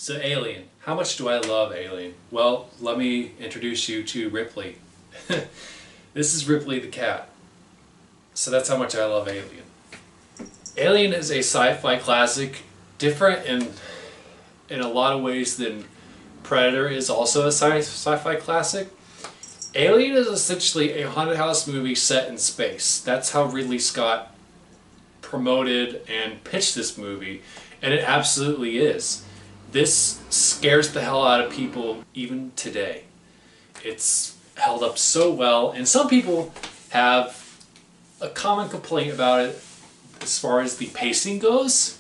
So Alien. How much do I love Alien? Well, let me introduce you to Ripley. This is Ripley the cat. So that's how much I love Alien. Alien is a sci-fi classic, different in a lot of ways than Predator is also a sci-fi classic. Alien is essentially a haunted house movie set in space. That's how Ridley Scott promoted and pitched this movie, and it absolutely is. This scares the hell out of people even today. It's held up so well, and some people have a common complaint about it as far as the pacing goes.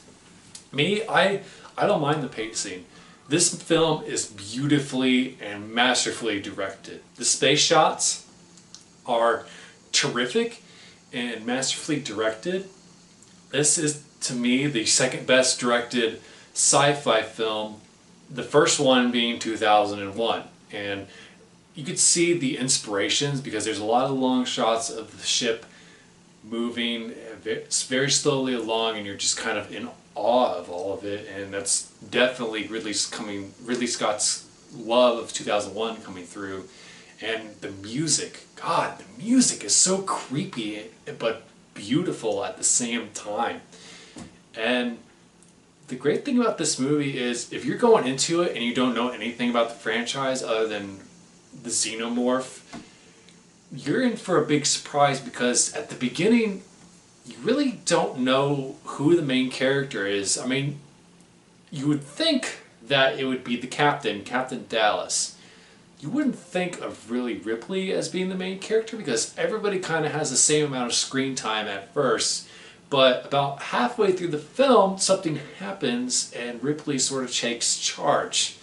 Me, I don't mind the pacing. This film is beautifully and masterfully directed. The space shots are terrific and masterfully directed. This is, to me, the second best directed sci-fi film, the first one being 2001. And you could see the inspirations because there's a lot of long shots of the ship moving very slowly along, and you're just kind of in awe of all of it. And that's definitely Ridley Scott's love of 2001 coming through. And the music, God, the music is so creepy but beautiful at the same time. And the great thing about this movie is if you're going into it and you don't know anything about the franchise other than the Xenomorph, you're in for a big surprise because at the beginning you really don't know who the main character is. I mean, you would think that it would be the captain, Captain Dallas. You wouldn't think of really Ripley as being the main character because everybody kind of has the same amount of screen time at first. But about halfway through the film, something happens and Ripley sort of takes charge.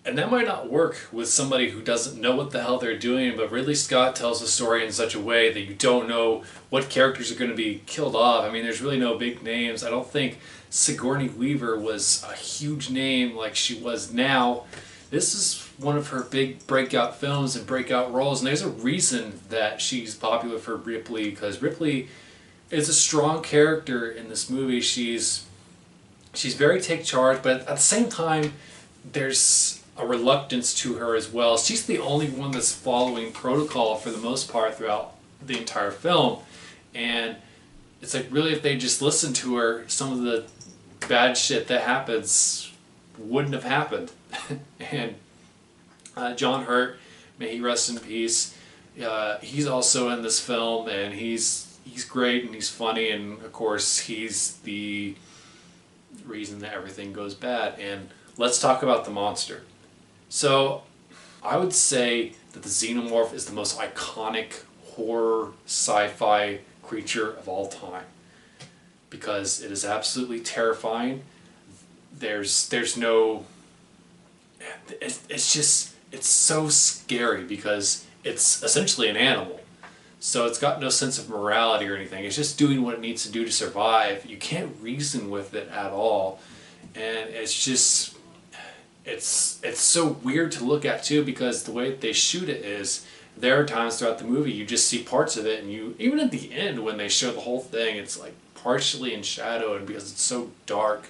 And that might not work with somebody who doesn't know what the hell they're doing, but Ridley Scott tells the story in such a way that you don't know what characters are going to be killed off. I mean, there's really no big names. I don't think Sigourney Weaver was a huge name like she was now. This is one of her big breakout films and breakout roles, and there's a reason that she's popular for Ripley, because Ripley is a strong character in this movie. She's very take charge, but at the same time, there's a reluctance to her as well. She's the only one that's following protocol for the most part throughout the entire film, and it's like really if they just listened to her, some of the bad shit that happens wouldn't have happened. And John Hurt, may he rest in peace. He's also in this film, and he's great and he's funny, and of course he's the reason that everything goes bad. And let's talk about the monster. So I would say that the Xenomorph is the most iconic horror sci-fi creature of all time because it is absolutely terrifying. There's no, it's so scary because it's essentially an animal. So it's got no sense of morality or anything. It's just doing what it needs to do to survive. You can't reason with it at all. And it's just, it's so weird to look at too, because the way they shoot it is, there are times throughout the movie you just see parts of it, and you, even at the end when they show the whole thing, it's like partially in shadow, and because it's so dark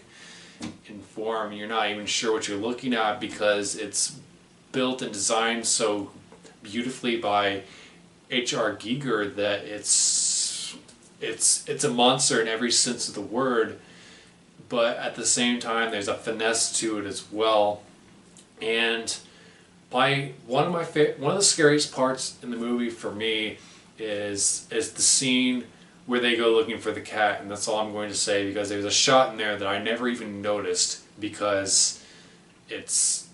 in form, you're not even sure what you're looking at because it's built and designed so beautifully by H.R. Giger that it's a monster in every sense of the word, but at the same time there's a finesse to it as well. And one of the scariest parts in the movie for me is the scene where they go looking for the cat, and that's all I'm going to say because there's a shot in there that I never even noticed because it's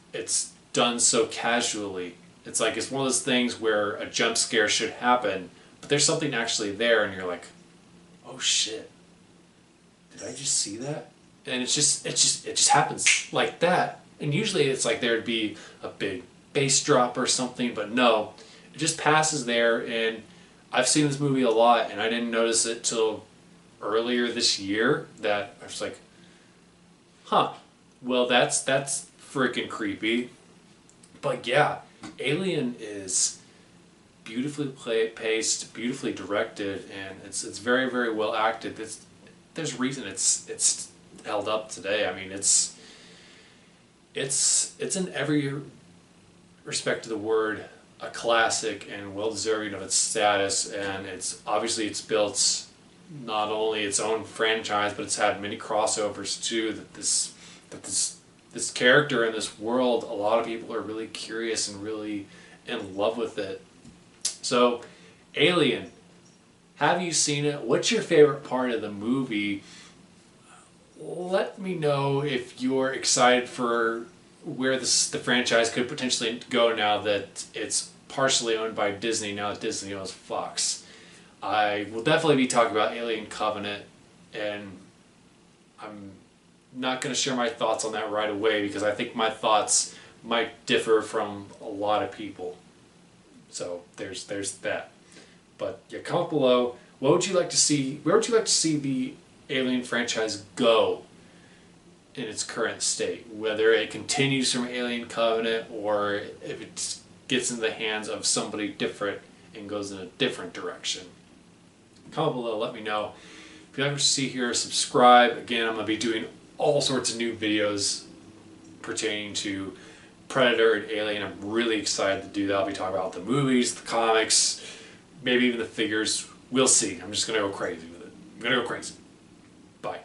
done so casually. It's like it's one of those things where a jump scare should happen, but there's something actually there, and you're like, "Oh shit! Did I just see that?" And it just happens like that. And usually it's like there'd be a big bass drop or something, but no, it just passes there. And I've seen this movie a lot, and I didn't notice it till earlier this year that I was like, "Huh? Well, that's freaking creepy." But yeah. Alien is beautifully paced, beautifully directed, and it's very, very well acted. There's reason it's held up today. I mean, it's in every respect of the word a classic and well deserving of its status, and it's built not only its own franchise, but it's had many crossovers too. This character in this world, a lot of people are really curious and really in love with it. So, Alien, have you seen it? What's your favorite part of the movie? Let me know if you're excited for where the franchise could potentially go now that it's partially owned by Disney, now that Disney owns Fox. I will definitely be talking about Alien Covenant, and I'm not going to share my thoughts on that right away because I think my thoughts might differ from a lot of people. So there's that. But yeah, comment below. What would you like to see? Where would you like to see the Alien franchise go in its current state? Whether it continues from Alien Covenant or if it gets into the hands of somebody different and goes in a different direction. Comment below, let me know. If you'd like to see here, subscribe. Again, I'm going to be doing all sorts of new videos pertaining to Predator and Alien. I'm really excited to do that. I'll be talking about the movies, the comics, maybe even the figures. We'll see. I'm just going to go crazy with it. I'm going to go crazy. Bye.